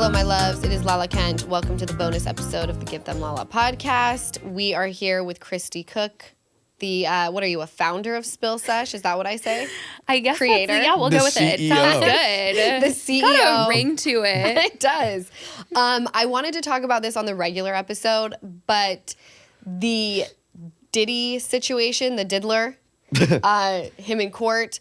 Hello, my loves. It is Lala Kent. Welcome to the bonus episode of the Give Them Lala podcast. We are here with Christy Cook, the, what are you, a founder of Spill Sesh? Is that what I say? I guess Creator? Yeah, we'll go with it. CEO. Sounds good. The CEO. Got a ring to it. It does. I wanted to talk about this on the regular episode, but the Diddy situation, the diddler, him in court,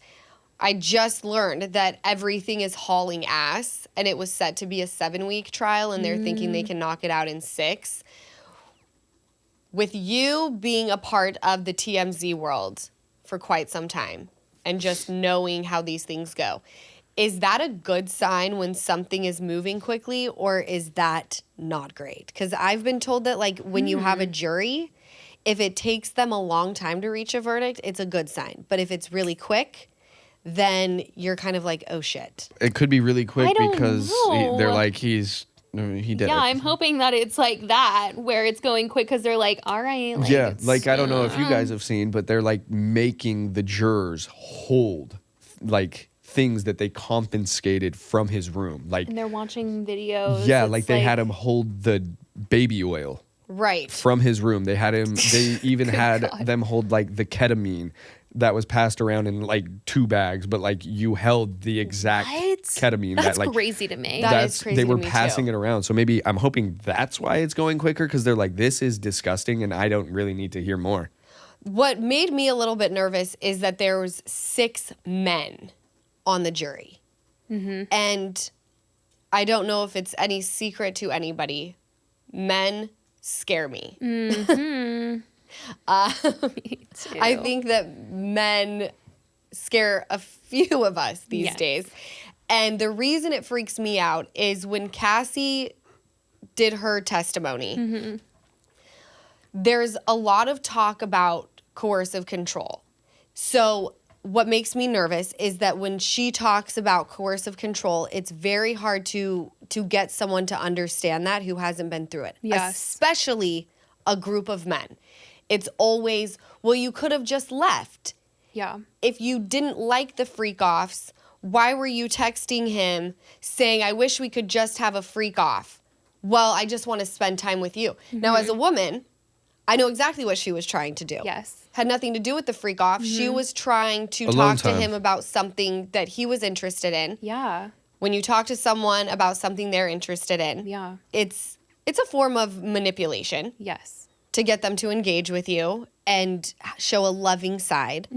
I just learned that everything is hauling ass, and it was set to be a 7-week trial, and they're thinking they can knock it out in 6. With you being a part of the TMZ world for quite some time and just knowing how these things go, is that a good sign when something is moving quickly, or is that not great? Because I've been told that, like, when you have a jury, if it takes them a long time to reach a verdict, it's a good sign. But if it's really quick, then you're kind of like, oh shit. It could be really quick I don't because know. they're like, he did it. Yeah, I'm hoping that it's like that, where it's going quick because they're like, all right. Like, Yeah, like I don't know if you guys have seen, but they're like making the jurors hold like things that they confiscated from his room. Like, and they're watching videos. yeah, It's like they had him hold the baby oil Right. from his room. They had him, they even had God. them hold like the ketamine that was passed around in like 2 bags, but like you held the exact What? ketamine That's that like crazy to me. That is crazy they to were me, passing too. it around. So maybe I'm hoping that's why it's going quicker, because they're like, this is disgusting and I don't really need to hear more. What made me a little bit nervous is that there was 6 men on the jury. And I don't know if it's any secret to anybody. Men scare me. Me too. I think that men scare a few of us these Yes. days. And the reason it freaks me out is when Cassie did her testimony, there's a lot of talk about coercive control. So what makes me nervous is that when she talks about coercive control, it's very hard to get someone to understand that who hasn't been through it, Yes. especially a group of men. It's always, well, you could have just left. Yeah. If you didn't like the freak offs, why were you texting him saying, I wish we could just have a freak off? Well, I just want to spend time with you. Now, as a woman, I know exactly what she was trying to do. Yes. Had nothing to do with the freak off. She was trying to Alone talk to time. him about something that he was interested in. Yeah. When you talk to someone about something they're interested in, Yeah. it's a form of manipulation Yes. to get them to engage with you and show a loving side.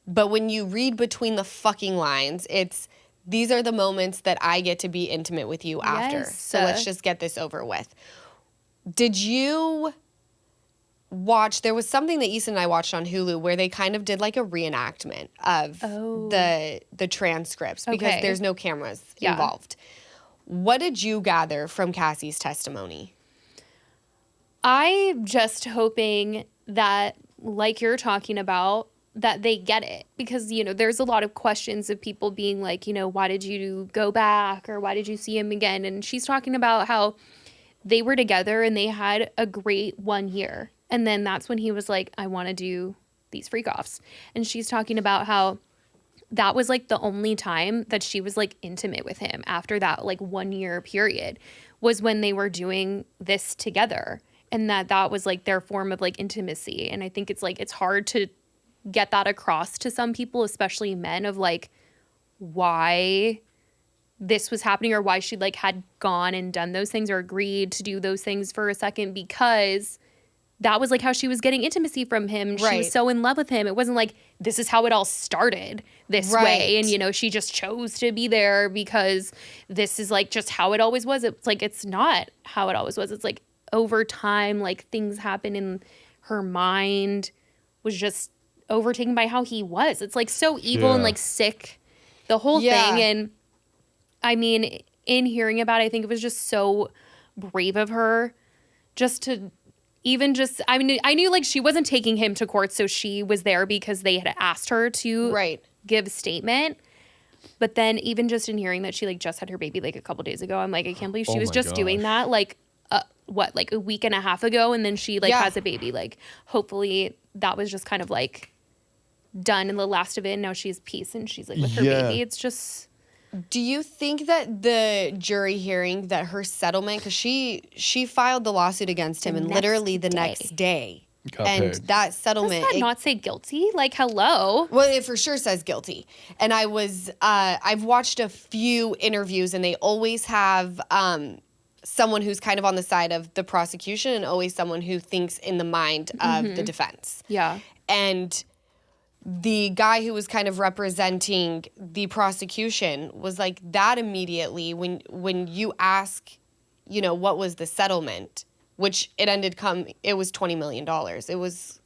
But when you read between the fucking lines, these are the moments that I get to be intimate with you after. Yes. So let's just get this over with. Did you watch, there was something that Issa and I watched on Hulu where they kind of did like a reenactment of the transcripts because Okay. there's no cameras Yeah. involved. What did you gather from Cassie's testimony? I'm just hoping that, like you're talking about, that they get it. Because, there's a lot of questions of people being like, why did you go back? Or why did you see him again? And she's talking about how they were together and they had a great 1 year. And then that's when he was like, I want to do these freak offs. And she's talking about how that was like the only time that she was like intimate with him after that like 1 year period was when they were doing this together. And that was like their form of like intimacy. And I think it's like, it's hard to get that across to some people, especially men, of like why this was happening or why she like had gone and done those things or agreed to do those things for a second, because that was like how she was getting intimacy from him. She Right. was so in love with him. It wasn't like this is how it all started this way. Right. And, she just chose to be there because this is like just how it always was. It's like, it's not how it always was. It's like over time, like things happen in her mind was just overtaken by how he was. It's like so evil and Yeah. like sick, the whole Yeah. thing. And I mean, in hearing about it, I think it was just so brave of her just to even just, I mean, I knew like she wasn't taking him to court, so she was there because they had asked her to Right. give a statement. But then even just in hearing that she like just had her baby like a couple days ago, I'm like, I can't believe she Oh was my just doing gosh. that like like a week and a half ago, and then she like Yeah. has a baby. Like hopefully that was just kind of like done in the last of it. And now she has peace and she's like with her Yeah. baby. It's just Do you think that the jury hearing that her settlement, because she filed the lawsuit against him, and literally the next day, Got and paid. that settlement, Does that not say guilty? Like, hello. well, it for sure says guilty. And I've watched a few interviews, and they always have someone who's kind of on the side of the prosecution, and always someone who thinks in the mind of the defense. Yeah. And the guy who was kind of representing the prosecution was like, that immediately, when you ask, you know, what was the settlement, which it was $20 million. It was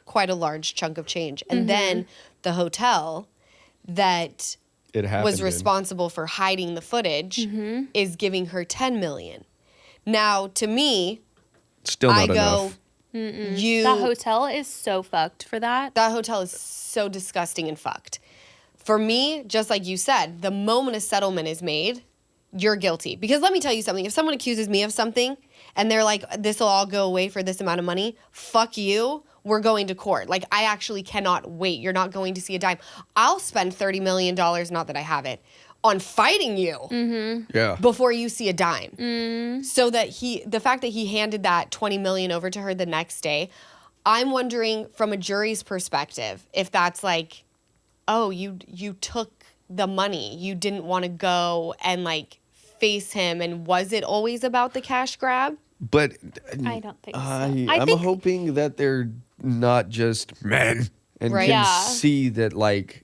quite a large chunk of change. And then the hotel that was responsible for hiding the footage is giving her $10 million. Now, to me, Still not I go, enough. That hotel is so fucked for that. that hotel is so disgusting and fucked. For me, just like you said, the moment a settlement is made, you're guilty. Because let me tell you something. If someone accuses me of something and they're like, this will all go away for this amount of money, fuck you. We're going to court. Like, I actually cannot wait. You're not going to see a dime. I'll spend $30 million, not that I have it, on fighting you Yeah. before you see a dime. So that the fact that he handed that $20 million over to her the next day, I'm wondering from a jury's perspective if that's like, oh, you took the money. You didn't want to go and like face him. And was it always about the cash grab? But I don't think so. I'm hoping that they're not just men and Right. can Yeah. see that, like,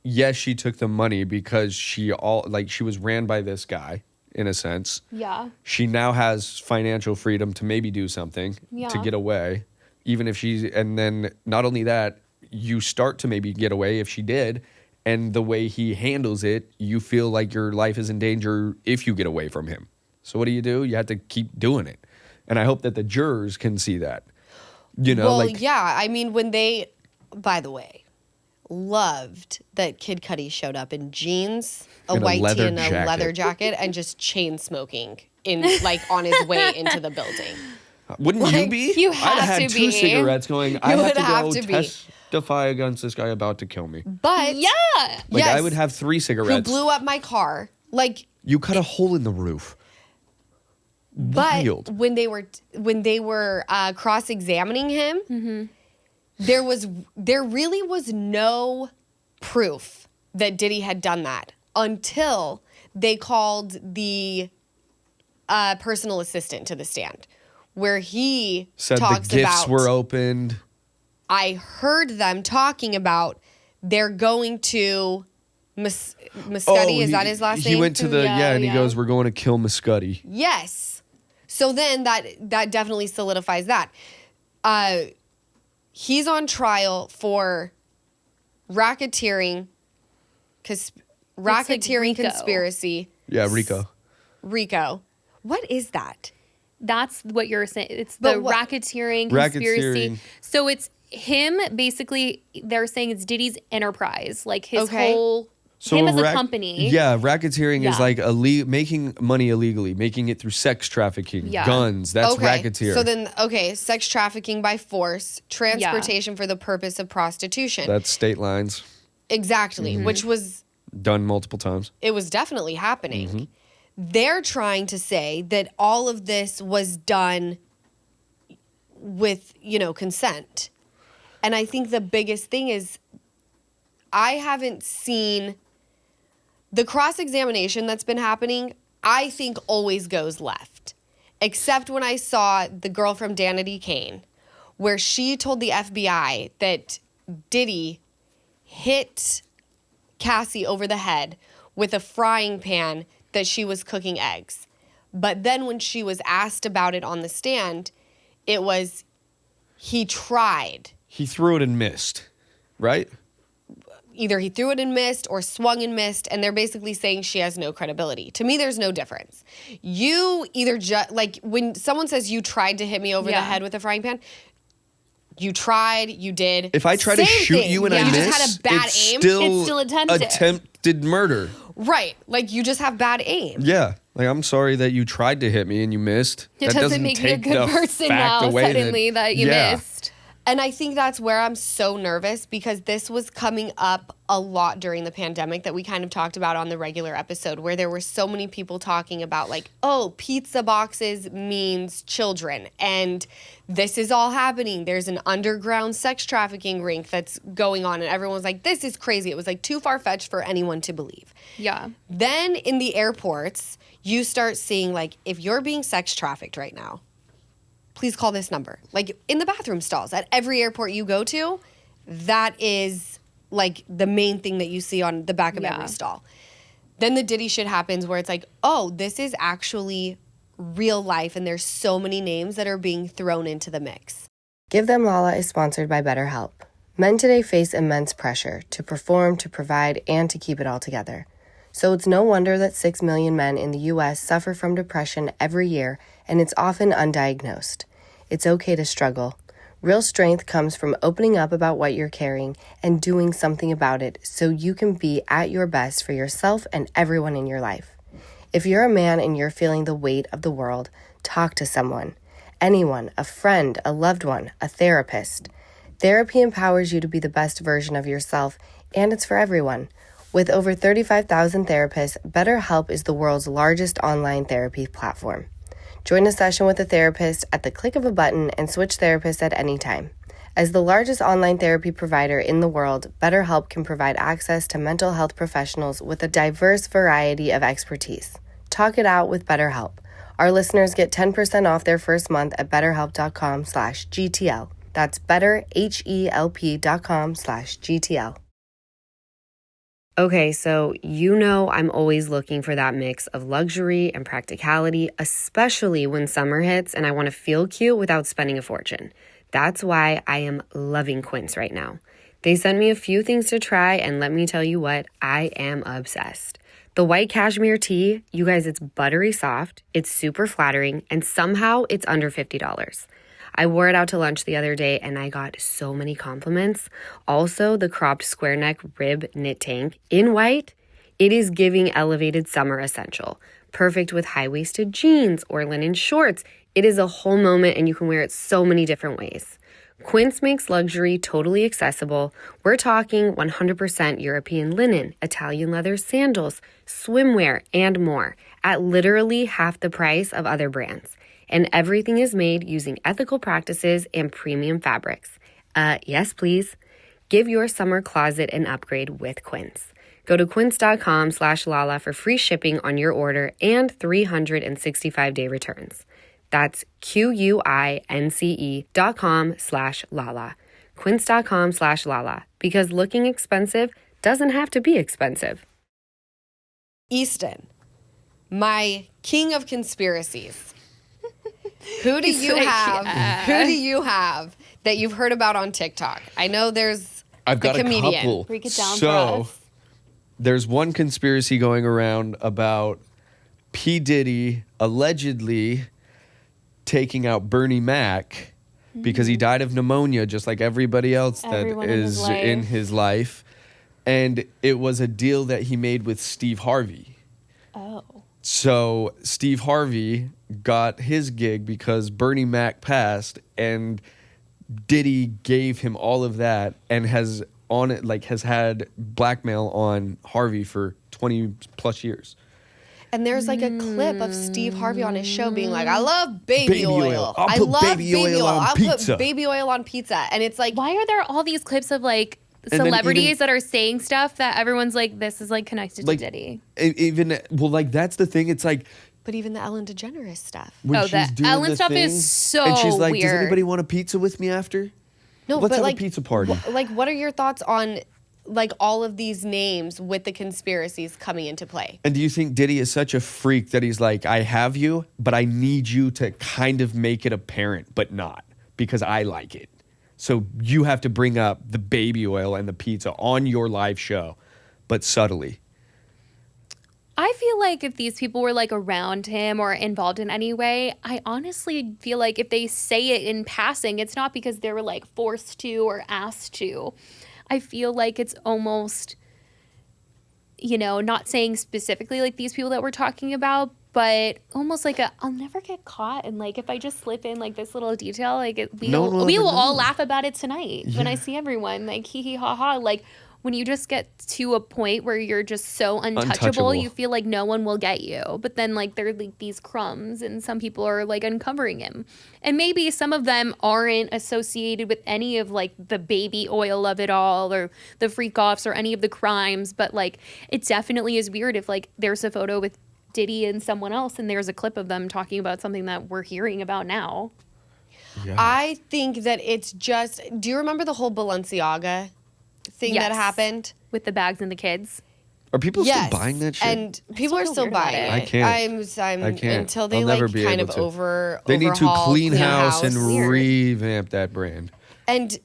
yes, she took the money because she was ran by this guy in a sense. Yeah. She now has financial freedom to maybe do something to Yeah. get away, even if and then not only that, you start to maybe get away if she did. And the way he handles it, you feel like your life is in danger if you get away from him. So what do? You have to keep doing it. And I hope that the jurors can see that. You know, Well, like, yeah. I mean, when they, by the way, loved that Kid Cudi showed up in jeans, a And a white tee, leather and a jacket. leather jacket, and just chain smoking on his way into the building. wouldn't you like, be? you I'd have have had to two be. cigarettes going, I would have have to to go be. testify against this guy about to kill me. But Yeah. Like, I yes, would have 3 who cigarettes. blew up my car? Like, You cut a hole in the roof. but Wild. when they were cross-examining him, there really was no proof that Diddy had done that until they called the personal assistant to the stand, where he Said the talks gifts about. were opened. I heard them talking about they're going to Muscudi. Is that his last name? He went to the, Yeah, and he yeah. goes, we're going to kill Muscudi. Yes. So then that definitely solidifies that. He's on trial for racketeering, Rico. conspiracy. Yeah, Rico. Rico. What is that? That's what you're saying. It's the But what- racketeering conspiracy. Racketeering. So it's him, basically, they're saying it's Diddy's enterprise. Like his Okay. whole, him as a company. Yeah, racketeering is Yeah. like making money illegally, making it through sex trafficking, Yeah. guns. That's Okay. racketeering. So then, sex trafficking by force, transportation for the purpose of prostitution. That's state lines, Exactly, which was done multiple times. it was definitely happening. They're trying to say that all of this was done with, consent. And I think the biggest thing is I haven't seen the cross-examination that's been happening, I think always goes left. Except when I saw the girl from Danity Kane, where she told the FBI that Diddy hit Cassie over the head with a frying pan that she was cooking eggs. But then when she was asked about it on the stand, it was he tried. He threw it and missed, right? Either he threw it and missed or swung and missed, and they're basically saying she has no credibility. To me, there's no difference. You either like when someone says you tried to hit me over the Yeah. head with a frying pan, you tried, you did. If I try to Same shoot thing. you and I you miss, just had a bad it's aim. Still It's still attempted. attempted murder. Right. Like you just have bad aim. Yeah. Like, I'm sorry that you tried to hit me and you missed. It That doesn't make you a take good the person fact now, away suddenly, that you Yeah. missed. And I think that's where I'm so nervous because this was coming up a lot during the pandemic that we kind of talked about on the regular episode, where there were so many people talking about like, oh, pizza boxes means children. And this is all happening. There's an underground sex trafficking ring that's going on. And everyone's like, this is crazy. It was like too far-fetched for anyone to believe. Yeah. Then in the airports, you start seeing like, if you're being sex trafficked right now, please call this number. Like in the bathroom stalls at every airport you go to, that is like the main thing that you see on the back of every stall. Then the Diddy shit happens where it's like, oh, this is actually real life and there's so many names that are being thrown into the mix. Give Them Lala is sponsored by BetterHelp. Men today face immense pressure to perform, to provide, and to keep it all together. So it's no wonder that 6 million men in the U.S. suffer from depression every year, and it's often undiagnosed. It's okay to struggle. Real strength comes from opening up about what you're carrying and doing something about it so you can be at your best for yourself and everyone in your life. If you're a man and you're feeling the weight of the world, talk to someone. Anyone, a friend, a loved one, a therapist. Therapy empowers you to be the best version of yourself, and it's for everyone. With over 35,000 therapists, BetterHelp is the world's largest online therapy platform. Join a session with a therapist at the click of a button and switch therapists at any time. As the largest online therapy provider in the world, BetterHelp can provide access to mental health professionals with a diverse variety of expertise. Talk it out with BetterHelp. Our listeners get 10% off their first month at betterhelp.com/GTL. That's betterhelp.com/GTL. Okay, so you know I'm always looking for that mix of luxury and practicality, especially when summer hits and I want to feel cute without spending a fortune. That's why I am loving Quince right now. They sent me a few things to try, and let me tell you what, I am obsessed. The white cashmere tee, you guys, it's buttery soft, it's super flattering, and somehow it's under $50. I wore it out to lunch the other day and I got so many compliments. Also, the cropped square neck rib knit tank in white, it is giving elevated summer essential. Perfect with high-waisted jeans or linen shorts. It is a whole moment and you can wear it so many different ways. Quince makes luxury totally accessible. We're talking 100% European linen, Italian leather sandals, swimwear, and more at literally half the price of other brands. And everything is made using ethical practices and premium fabrics. Yes, please. Give your summer closet an upgrade with Quince. Go to quince.com/Lala for free shipping on your order and 365-day returns. That's QUINCE.com/Lala. Quince.com/Lala. Because looking expensive doesn't have to be expensive. Easton, my king of conspiracies. Who do you have? Who do you have that you've heard about on TikTok? I know there's I've got a comedian. couple. Break it down so, for us. there's one conspiracy going around about P. Diddy allegedly taking out Bernie Mac because he died of pneumonia just like everybody else Everyone that in his is life. in his life. And it was a deal that he made with Steve Harvey. Oh. So Steve Harvey got his gig because Bernie Mac passed, and Diddy gave him all of that and has had blackmail on Harvey for 20 plus years. And there's like a clip of Steve Harvey on his show being like, I love baby, Baby oil. I'll I put love baby oil on I'll pizza." put baby oil on pizza. And it's like, Why are there all these clips of like then celebrities even- that are saying stuff that everyone's like, this is like connected Like, to Diddy? That's the thing. It's like but even the Ellen DeGeneres stuff. when Oh, she's that doing Ellen the stuff is thing, so and she's like, "Does weird." anybody want a pizza with me after? No, Let's but have like a pizza party." What are your thoughts on like all of these names with the conspiracies coming into play? And do you think Diddy is such a freak that he's like, I have you, but I need you to kind of make it apparent, but not, because I like it. So you have to bring up the baby oil and the pizza on your live show, but subtly. I feel like if these people were like around him or involved in any way, I honestly feel like if they say it in passing, it's not because they were like forced to or asked to. I feel like it's almost, not saying specifically like these people that we're talking about, but almost like I'll never get caught, and like if I just slip in like this little detail, like No one will we ever will all know. laugh about it tonight when I see everyone like hee hee ha ha. Like when you just get to a point where you're just so untouchable, you feel like no one will get you. But then like there are like these crumbs, and some people are like uncovering him, and maybe some of them aren't associated with any of like the baby oil of it all or the freak offs or any of the crimes. But like it definitely is weird if like there's a photo with Diddy and someone else, and there's a clip of them talking about something that we're hearing about now. Yeah. I think that it's just. Do you remember the whole Balenciaga thing that Yes. happened? With the bags and the kids. Are people Yes, still buying that shit? and people are so still weird about buying it. it. I can't. I'm I can't. until they I'll never like be kind able of to. They need to overhaul, clean house and house. revamp that brand. And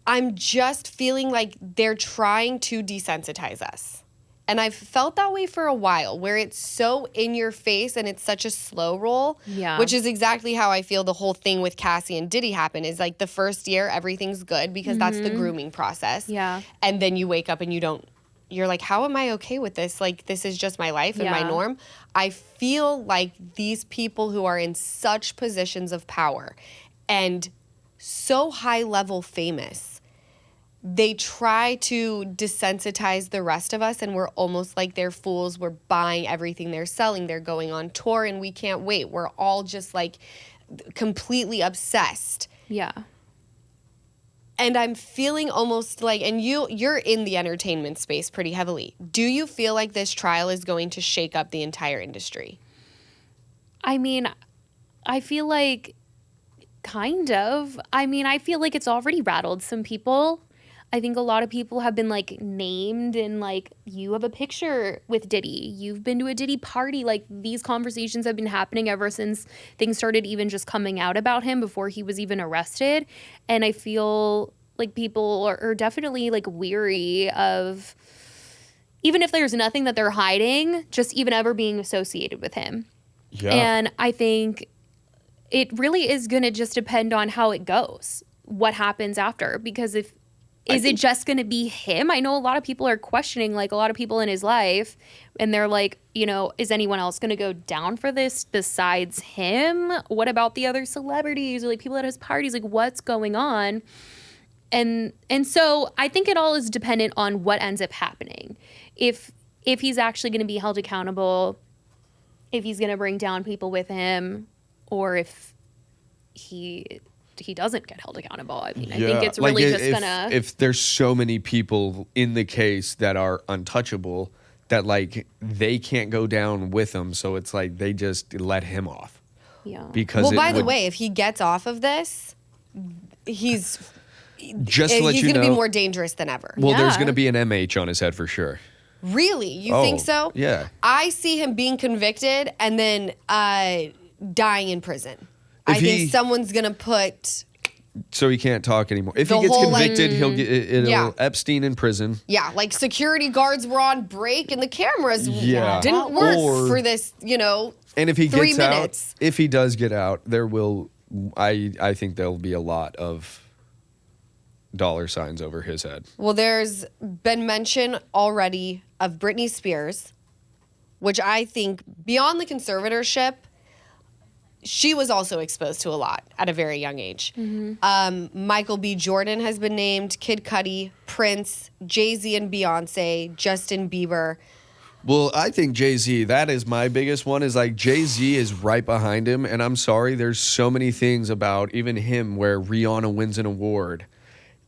I'm just feeling like they're trying to desensitize us. And I've felt that way for a while, where it's so in your face and it's such a slow roll. Yeah. Which is exactly how I feel the whole thing with Cassie and Diddy happened. Is like the first year, everything's good because that's the grooming process. Yeah. And then you wake up and you're like, how am I okay with this? Like, this is just my life and my Yeah. norm. I feel like these people who are in such positions of power and so high level famous, they try to desensitize the rest of us, and we're almost like they're fools. We're buying everything they're selling. They're going on tour and we can't wait. We're all just like completely obsessed. Yeah. And I'm feeling almost like, and you're in the entertainment space pretty heavily. Do you feel like this trial is going to shake up the entire industry? I mean, I feel like kind of. I mean, I feel like it's already rattled some people. I think a lot of people have been like named, and like you have a picture with Diddy. You've been to a Diddy party. Like these conversations have been happening ever since things started even just coming out about him before he was even arrested. And I feel like people are definitely like weary of, even if there's nothing that they're hiding, just even ever being associated with him. Yeah. And I think it really is going to just depend on how it goes, what happens after. Because is it just going to be him? I know a lot of people are questioning, like a lot of people in his life, and they're like, you know, is anyone else going to go down for this besides him? What about the other celebrities or like people at his parties? Like what's going on? And so I think it all is dependent on what ends up happening. If he's actually going to be held accountable, if he's going to bring down people with him, or if he doesn't get held accountable. I mean, I think it's really just gonna. If there's so many people in the case that are untouchable, that like they can't go down with him, so it's like they just let him off. Yeah. Because Well, by the way, if he gets off of this, he's just to let he's you going to know, be more dangerous than ever. well, there's Yeah. going to be an MH on his head for sure. Really? You Oh, think so? yeah. I see him being convicted and then dying in prison. If I he- think someone's going to put, So he can't talk anymore. If The he gets whole, like- convicted, he'll get it'll Yeah. Epstein in prison. yeah, like security guards were on break and the cameras Yeah. didn't work Or- for this, And if he 3 gets minutes. out, if he does get out, there will I think there'll be a lot of dollar signs over his head. Well, there's been mention already of Britney Spears, which I think beyond the conservatorship, she was also exposed to a lot at a very young age. Michael B. Jordan has been named, Kid Cudi, Prince, Jay-Z and Beyonce, Justin Bieber. Well, I think Jay-Z, that is my biggest one, is like Jay-Z is right behind him. And I'm sorry, there's so many things about even him where Rihanna wins an award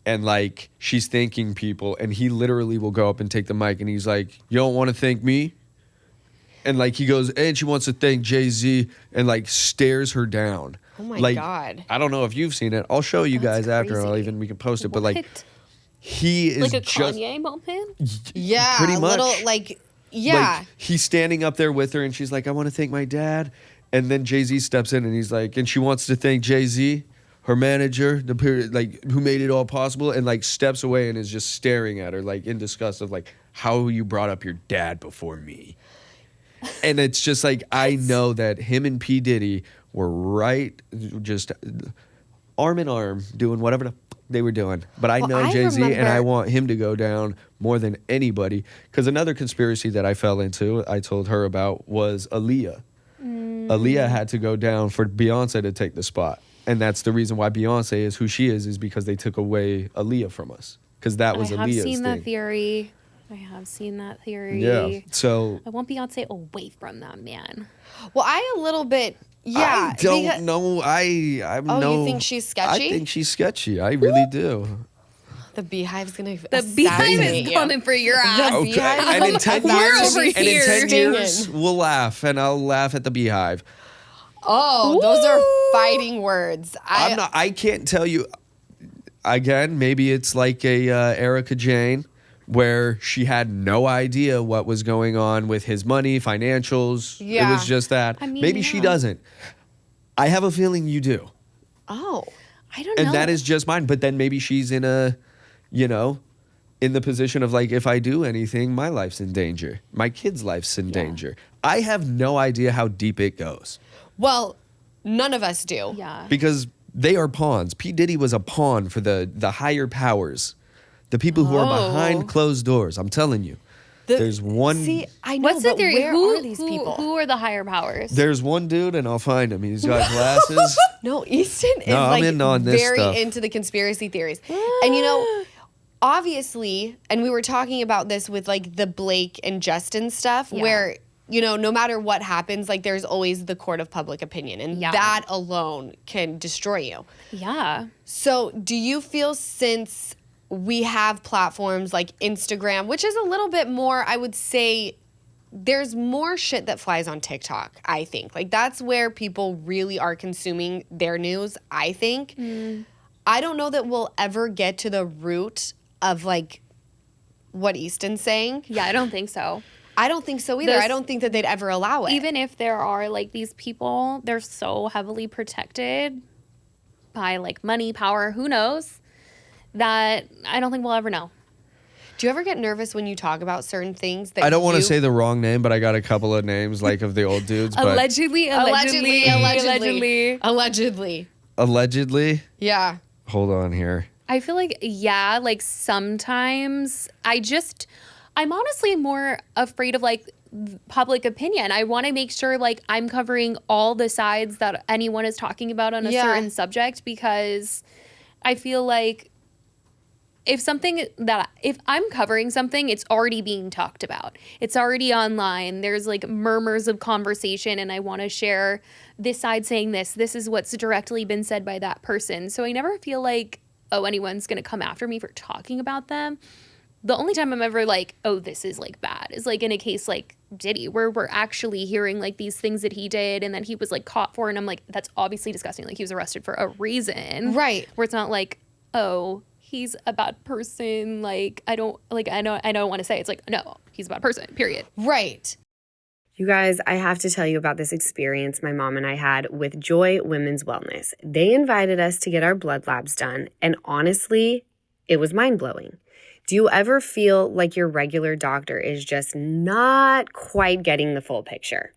and like she's thanking people and he literally will go up and take the mic and he's like, you don't want to thank me? And like he goes, and she wants to thank Jay-Z and like stares her down. Oh my like, God. I don't know if you've seen it. I'll show you That's guys after. crazy. We can post it. But like What? he is Like a just Kanye moment? Yeah, pretty a much. little like, yeah. Like, he's standing up there with her, and she's like, I want to thank my dad. And then Jay-Z steps in, and he's like, and she wants to thank Jay-Z, her manager, who made it all possible, and like steps away and is just staring at her, like in disgust of like how you brought up your dad before me. And it's just like, I know that him and P. Diddy were right, just arm in arm, doing whatever the they were doing. But I Well, know I Jay-Z, and I remember- want him to go down more than anybody. Because another conspiracy that I fell into, I told her about, was Aaliyah. Aaliyah had to go down for Beyonce to take the spot. And that's the reason why Beyonce is who she is because they took away Aaliyah from us. Because that was I have Aaliyah's seen thing. that theory. I have seen that theory. Yeah. So I want Beyonce away from that man. Well, I a little bit, yeah. I don't because- know. I'm Oh, no. you think she's sketchy? I think she's sketchy. I really do. The Beehive's gonna The beehive assassinate is you. coming for your ass. The Beehive And in is 10 about years, to be and in 10 stinging. years, we'll laugh, and I'll laugh at the Beehive. Oh, those are fighting words. I can't tell you. Again, maybe it's like a Erica Jane, where she had no idea what was going on with his money, financials. Yeah. It was just that. I mean, Maybe she yeah. doesn't. I have a feeling you do. Oh. I don't know. And that is just mine. But then maybe she's in a, in the position of like, if I do anything, my life's in danger. My kid's life's in danger. I have no idea how deep it goes Well, none of us do. Yeah. because they are pawns. P. Diddy was a pawn for the higher powers, the people who are Oh. behind closed doors. I'm telling you. There's one. See, I know, What's the but theory? where Who are these who, people? Who are the higher powers? There's one dude, and I'll find him. He's got glasses. No, Easton is No, I'm like in on this very stuff. into the conspiracy theories. And obviously, and we were talking about this with like the Blake and Justin stuff, Yeah. where, no matter what happens, like there's always the court of public opinion, and Yeah. that alone can destroy you. Yeah. So, do you feel since we have platforms like Instagram, which is a little bit more, I would say, there's more shit that flies on TikTok, I think. Like, that's where people really are consuming their news, I think. I don't know that we'll ever get to the root of, like, what Easton's saying. Yeah, I don't think so. I don't think so either. This- I don't think that they'd ever allow it. Even if there are like these people, they're so heavily protected by like money, power, who knows, that I don't think we'll ever know. Do you ever get nervous when you talk about certain things? That I don't want to you- say the wrong name, but I got a couple of names like of the old dudes. But Allegedly. Allegedly. Yeah. hold on here. I feel like, yeah, like sometimes I'm honestly more afraid of like public opinion. I want to make sure like I'm covering all the sides that anyone is talking about on a Yeah. certain subject, because I feel like if I'm covering something, it's already being talked about. It's already online. There's like murmurs of conversation, and I want to share this side saying this. This is what's directly been said by that person. So I never feel like, oh, anyone's going to come after me for talking about them. The only time I'm ever like, oh, this is like bad is like in a case like Diddy, where we're actually hearing like these things that he did and that he was like caught for. And I'm like, that's obviously disgusting. Like he was arrested for a reason. Right. Where it's not like, oh, he's a bad person. Like, I don't want to say it's like, no, he's a bad person, period. Right. You guys, I have to tell you about this experience my mom and I had with Joy Women's Wellness. They invited us to get our blood labs done, and honestly, it was mind-blowing. Do you ever feel like your regular doctor is just not quite getting the full picture?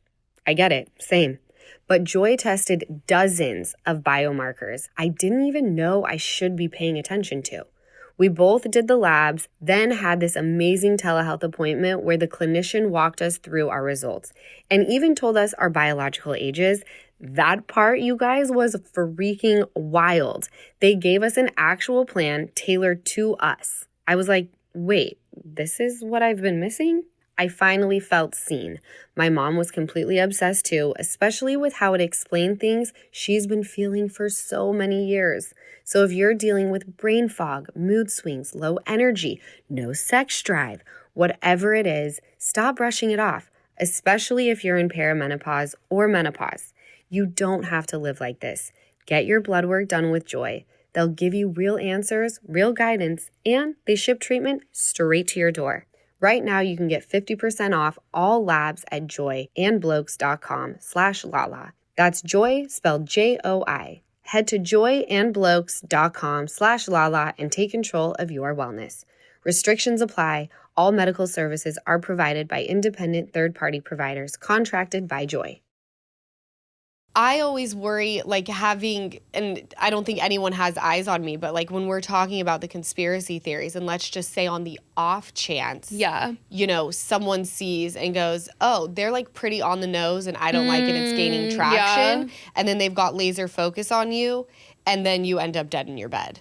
I get it, same. But Joy tested dozens of biomarkers I didn't even know I should be paying attention to. We both did the labs, then had this amazing telehealth appointment where the clinician walked us through our results and even told us our biological ages. That part, you guys, was freaking wild. They gave us an actual plan tailored to us. I was like, wait, this is what I've been missing? I finally felt seen. My mom was completely obsessed too, especially with how it explained things she's been feeling for so many years. So if you're dealing with brain fog, mood swings, low energy, no sex drive, whatever it is, stop brushing it off, especially if you're in perimenopause or menopause. You don't have to live like this. Get your blood work done with Joy. They'll give you real answers, real guidance, and they ship treatment straight to your door. Right now, you can get 50% off all labs at joyandblokes.com/Lala. That's Joy, spelled J-O-I. Head to joyandblokes.com/Lala and take control of your wellness. Restrictions apply. All medical services are provided by independent third-party providers contracted by Joy. I always worry, like, and I don't think anyone has eyes on me, but, like, when we're talking about the conspiracy theories, and let's just say on the off chance, someone sees and goes, oh, they're, like, pretty on the nose, and I don't like it, it's gaining traction, and then they've got laser focus on you, and then you end up dead in your bed.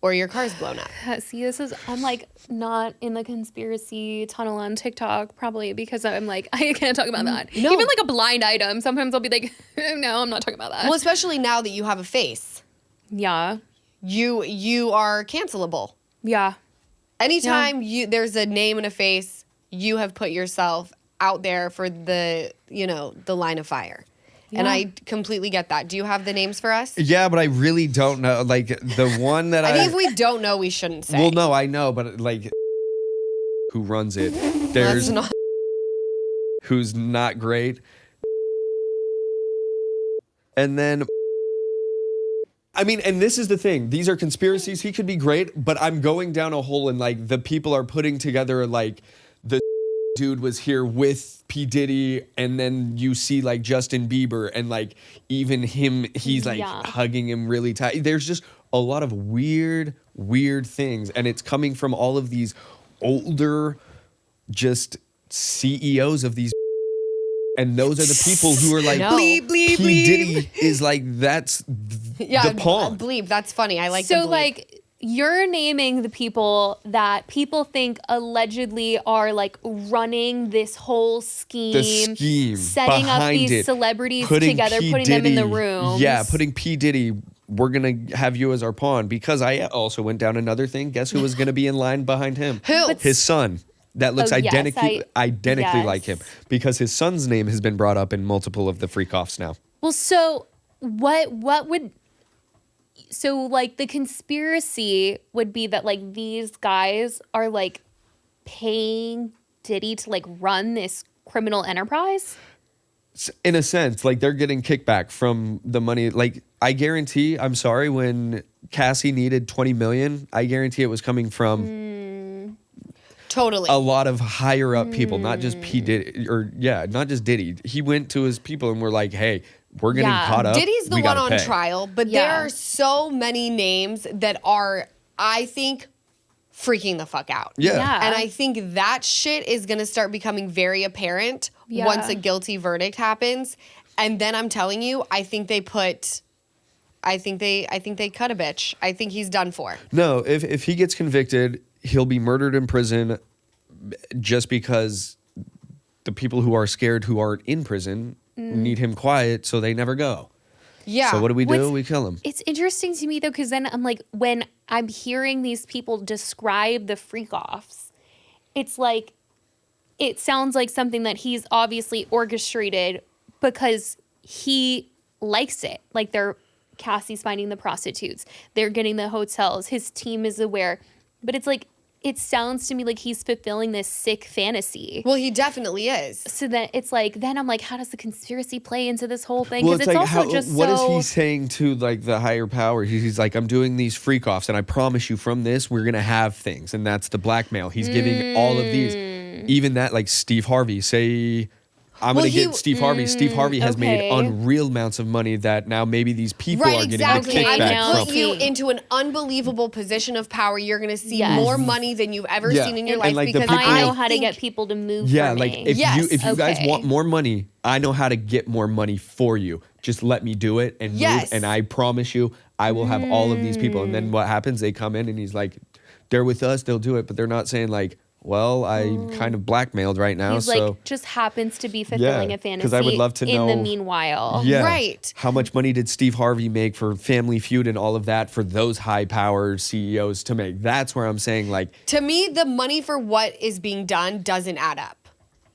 Or your car's blown up. See, I'm like not in the conspiracy tunnel on TikTok, probably because I'm like, I can't talk about that. No. Even like a blind item, sometimes I'll be like, no, I'm not talking about that. Well, especially now that you have a face. Yeah. You are cancelable. Yeah. Anytime there's a name and a face, you have put yourself out there for the line of fire. Yeah. And I completely get that. Do you have the names for us? Yeah, but I really don't know. Like, the one that I think if we don't know, we shouldn't say. Well, no, I know, but, like, who runs it? There's who's not great. And then, I mean, and this is the thing. These are conspiracies. He could be great, but I'm going down a hole, and, like, the people are putting together, like, the dude was here with P. Diddy, and then you see, like, Justin Bieber, and, like, even him, he's, like, hugging him really tight. There's just a lot of weird things, and it's coming from all of these older, just CEOs of these, and those are the people who are like, bleep, bleep, P. Diddy is, like, that's the pawn. Bleep, that's funny. I like so, the bleep. Like, you're naming the people that people think allegedly are like running this whole scheme, setting up these celebrities together, putting them in the room. Yeah, putting P. Diddy, we're going to have you as our pawn, because I also went down another thing. Guess who was going to be in line behind him? Who? His son. That looks identically yes. like him, because his son's name has been brought up in multiple of the freak-offs now. Well, so what would... So, like, the conspiracy would be that, like, these guys are, like, paying Diddy to, like, run this criminal enterprise? In a sense, like, they're getting kickback from the money. Like, I guarantee, I'm sorry, when Cassie needed $20 million, I guarantee it was coming from totally a lot of higher up people, not just P. Diddy, not just Diddy. He went to his people and were like, hey, we're getting caught up. Diddy's the one on pay. trial, but there are so many names that are, I think, freaking the fuck out. Yeah. And I think that shit is going to start becoming very apparent once a guilty verdict happens. And then I'm telling you, I think they cut a bitch. I think he's done for. No, if he gets convicted, he'll be murdered in prison, just because the people who are scared, who aren't in prison, need him quiet, so they never go. Yeah. So what do? We kill him. It's interesting to me, though, because then I'm like, when I'm hearing these people describe the freak-offs, it's like, it sounds like something that he's obviously orchestrated because he likes it. Like, Cassie's finding the prostitutes. They're getting the hotels. His team is aware. But it's like, it sounds to me like he's fulfilling this sick fantasy. Well, he definitely is. So then it's like, then I'm like, how does the conspiracy play into this whole thing? Well, Because it's like, also just what so... is he saying to, like, the higher power? He's like, I'm doing these freak-offs, and I promise you from this, we're going to have things. And that's the blackmail. He's giving all of these. Even that, like, Steve Harvey, say... I'm going to get Steve Harvey. Steve Harvey has made unreal amounts of money that now maybe these people are getting the kickback from. Put you into an unbelievable position of power. You're going to see more money than you've ever seen in your life, like, because I know how to get people to move for like, me. if you guys want more money, I know how to get more money for you. Just let me do it and move, and I promise you, I will have all of these people. And then what happens? They come in and he's like, they're with us, they'll do it, but they're not saying like, well, I'm kind of blackmailed right now. He's so like, just happens to be fulfilling a fantasy. Because I would love to know. In the meanwhile. Yeah. Right. How much money did Steve Harvey make for Family Feud and all of that for those high-powered CEOs to make? That's where I'm saying, like... To me, the money for what is being done doesn't add up.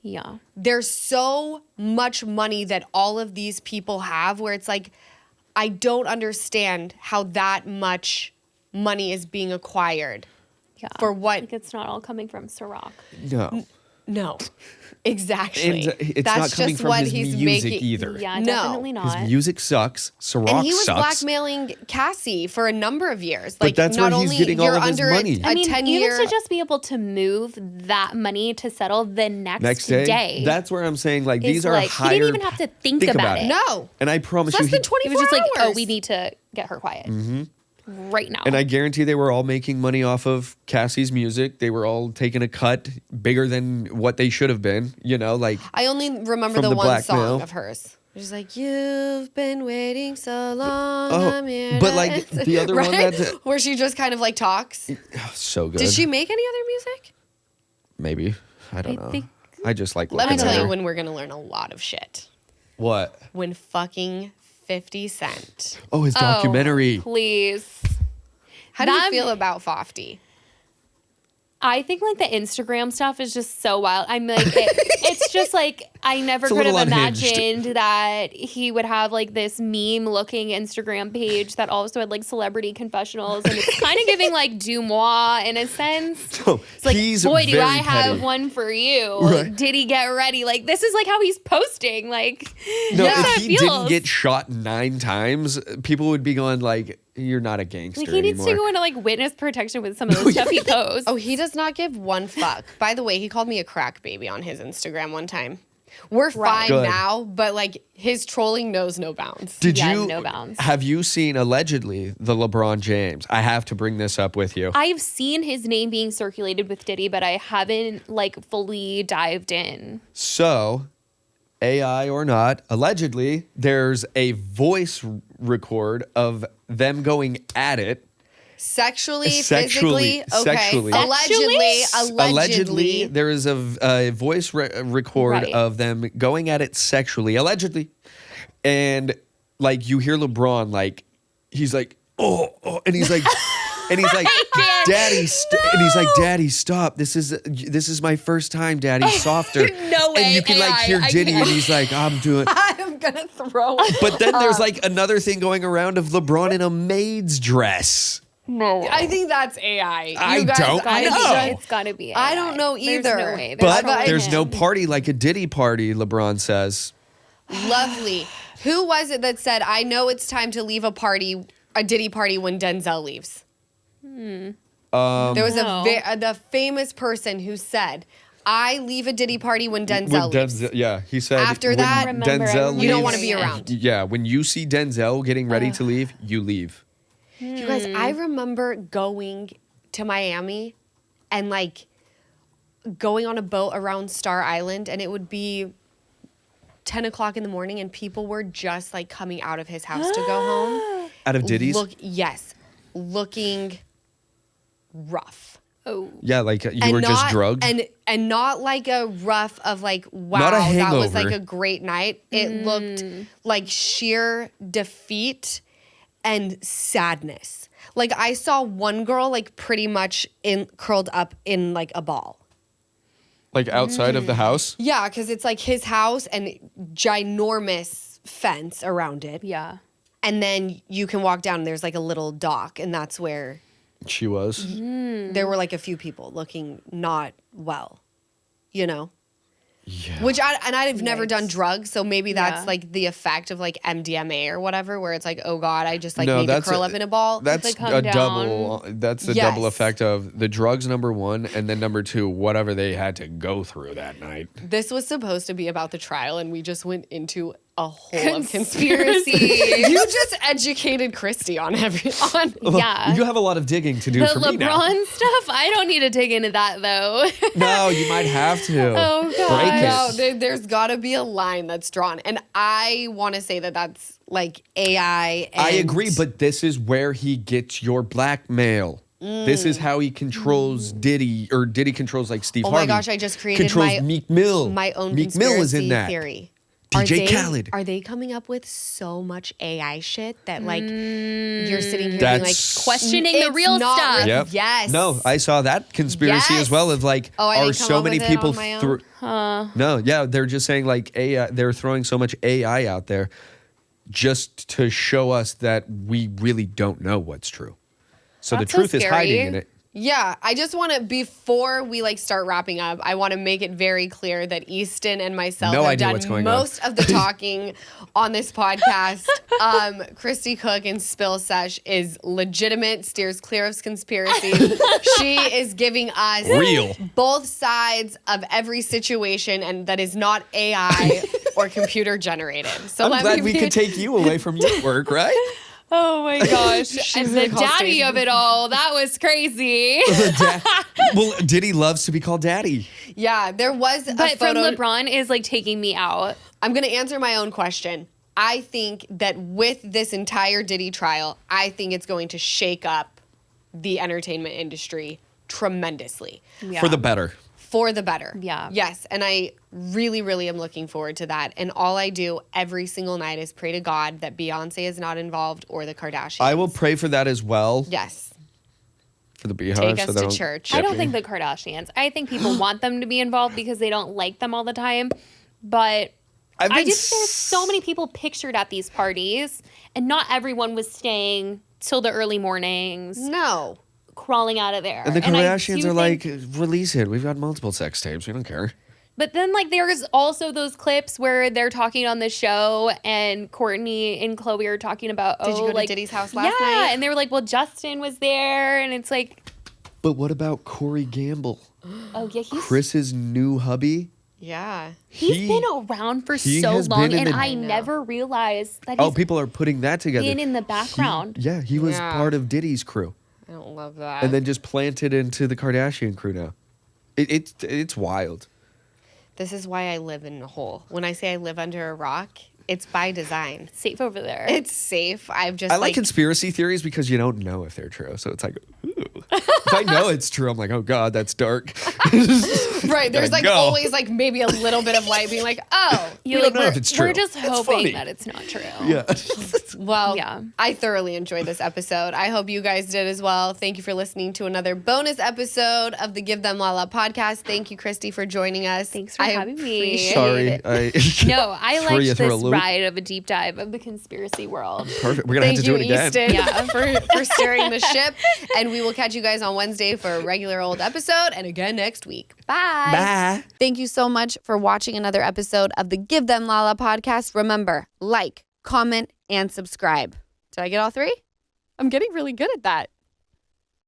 Yeah. There's so much money that all of these people have where it's like, I don't understand how that much money is being acquired. Yeah. For what? Like, it's not all coming from Ciroc. No. Exactly. And it's That's not coming just from what his he's music making. either. Yeah, No. definitely His not. music sucks. Ciroc And he was sucks. blackmailing Cassie for a number of years. But Like, that's not where he's only getting all you're of his under money. a I mean, 10-year. even to just be able to move that money to settle the next day. That's where I'm saying, like, is these are like, hired. he didn't even have to think about it. No. And I promise It's you, less than he, 24 He was just like, hours. oh, we need to get her quiet right now. and I guarantee they were all making money off of Cassie's music. They were all taking a cut bigger than what they should have been. You know, like I only remember From the the one blackmail. song of hers. She's like, you've been waiting so long. Oh, I'm here but, to like, answer." the other one Right? that- where she just kind of like talks. so good. Did she make any other music? Maybe. I don't I know. think- I just like Let me looking tell at you her. when we're gonna learn a lot of shit. What? When fucking 50 Cent. Oh, his documentary. Please. How do you That- feel about Fofty? I think like the Instagram stuff is just so wild. I'm like, it's just like, I never It's a could have little unhinged. imagined that he would have like this meme looking Instagram page that also had like celebrity confessionals. And it's kind of giving like Dumois in a sense. So It's like, he's boy, do very I have petty. one for you. Right. Did he get ready? Like, this is like how he's posting. Like, No, that's how if it he didn't feels. get shot 9 times, people would be going like, "You're not a gangster Like, he needs anymore." to go into like witness protection with some of the stuff he posts. Oh, he does not give one fuck. By the way, he called me a crack baby on his Instagram one time. We're fine Good. now, but like his trolling knows no bounds. Did Yeah, you no bounds. have you seen allegedly the LeBron James? I have to bring this up with you. I've seen his name being circulated with Diddy, but I haven't like fully dived in. So, AI or not, allegedly there's a voice record of them going at it. Sexually, Sexually, physically, okay. sexually. Allegedly. There is a voice record Right. of them going at it sexually, allegedly, and like you hear LeBron like he's like oh, and he's like and he's like Daddy, and he's like Daddy, stop! This is my first time, Daddy. Softer. No way, And you can like AI, hear I Diddy, can't. and he's like, I'm doing. I'm gonna throw it. But then there's like another thing going around of LeBron in a maid's dress. No, I think that's AI. I You guys, don't I know. think- It's gotta be. I AI. don't know There's either. no way. But trolling there's no him. party like a Diddy party, LeBron says. Lovely. Who was it that said, I know it's time to leave a Diddy party when Denzel leaves? There was No. the famous person who said, I leave a Diddy party when Denzel leaves. Yeah, he said After when that, Remember, Denzel I You don't leaves- want to be around. Yeah, when you see Denzel getting ready to leave, you leave. You guys, I remember going to Miami and like going on a boat around Star Island, and it would be 10 o'clock in the morning, and people were just like coming out of his house to go home. Out of Diddy's? Yes, looking rough. Oh, Yeah, like you And were just not- drugged. and not like a rough of like, wow, Not a that was like hangover. a great night. It looked like sheer defeat and sadness. Like I saw one girl like pretty much curled up in like a ball. Like outside of the house. Yeah, because it's like his house and ginormous fence around it. yeah. And then you can walk down and there's like a little dock, and that's where She was. there were like a few people looking not well, you know? Yeah. Which I've never done Yikes. drugs, so maybe that's Yeah. like the effect of like MDMA or whatever, where it's like, oh God, I just like No, need to that's curl a- up in a ball. That's like, come a down. double. That's the double Yes. effect of the drugs, number one, and then number two, whatever they had to go through that night. This was supposed to be about the trial, and we just went into a whole of Conspiracy. conspiracy. You just educated Christy on on. Yeah. You have a lot of digging to do The for me now. LeBron stuff, I don't need to dig into that though. No, you might have to. Oh, God. Break it. No, there's got to be a line that's drawn, and I want to say that that's like AI. And I agree, but this is where he gets your blackmail. This is how he controls Diddy, or Diddy controls like Steve oh Harvey. my gosh, I just created controls Meek Mill. my own Meek Mill conspiracy is in that. theory. DJ Khaled. Are they coming up with so much AI shit that like you're sitting here being like That's- Questioning the "It's real not stuff." real." Yep. Yes. No, I saw that conspiracy Yes. as well. Of like, Oh, I are didn't come so up many with it people on my own? No, yeah, they're just saying like AI. They're throwing so much AI out there just to show us that we really don't know what's true. So That's the so truth is scary. hiding in it. Yeah, I just want to, before we like start wrapping up, I want to make it very clear that Easton and myself No have idea done what's going on. most of the talking on this podcast. Christy Cook in Spill Sesh is legitimate, steers clear of conspiracy. She is giving us Real. both sides of every situation, and that is not AI or computer generated. So I'm let glad me we be- could take you away from your work, right? Oh my gosh. And the gonna call daddy Stacey. of it all. That was crazy. Well, Diddy loves to be called daddy. Yeah, there was a But from photo. LeBron is like taking me out. I'm going to answer my own question. I think that with this entire Diddy trial, I think it's going to shake up the entertainment industry tremendously. Yeah. For the better. For the better. Yeah. Yes. And I really, really am looking forward to that. And all I do every single night is pray to God that Beyonce is not involved or the Kardashians. I will pray for that as well. Yes. For the Beehive. Take us so to they don't church. get I don't me. think the Kardashians. I think people want them to be involved because they don't like them all the time. But I've I been just there's so many people pictured at these parties, and not everyone was staying till the early mornings, No. crawling out of there. And the I Kardashians do are like, think- release it. We've got multiple sex tapes. We don't care. But then, like, there's also those clips where they're talking on the show, and Courtney and Chloe are talking about, Did you go to like, Diddy's house last yeah, night? and they were like, well, Justin was there, and it's like, But what about Corey Gamble? oh yeah, Chris's new hubby? Yeah. he's been around for he so has long, been in and the- I know. never realized that Oh, he's people are putting that together. been in the background. He was Yeah. part of Diddy's crew. I don't love that. And then just planted into the Kardashian crew now. It's wild. This is why I live in a hole. When I say I live under a rock, it's by design. Safe over there. It's safe. I've just I like conspiracy theories because you don't know if they're true. So it's like, ooh. If I know it's true, I'm like, oh God, that's dark. right. There's like go. always like maybe a little bit of light being like, oh, You're we like, don't know if it's we're true. just It's hoping funny. that it's not true. Yeah. well, Yeah. I thoroughly enjoyed this episode. I hope you guys did as well. Thank you for listening to another bonus episode of the Give Them Lala podcast. Thank you, Christy, for joining us. Thanks for I having me. appreciate Sorry. it. No, I Throw you liked through a this loop. ride of a deep dive of the conspiracy world. Perfect. We're going to have Thank to do you, it again. Easton, Yeah. for steering the ship. And we will catch you guys on Wednesday for a regular old episode and again next week. Bye. Bye. Thank you so much for watching another episode of the Give Them Lala podcast. Remember, like, comment, and subscribe. Did I get all three? I'm getting really good at that.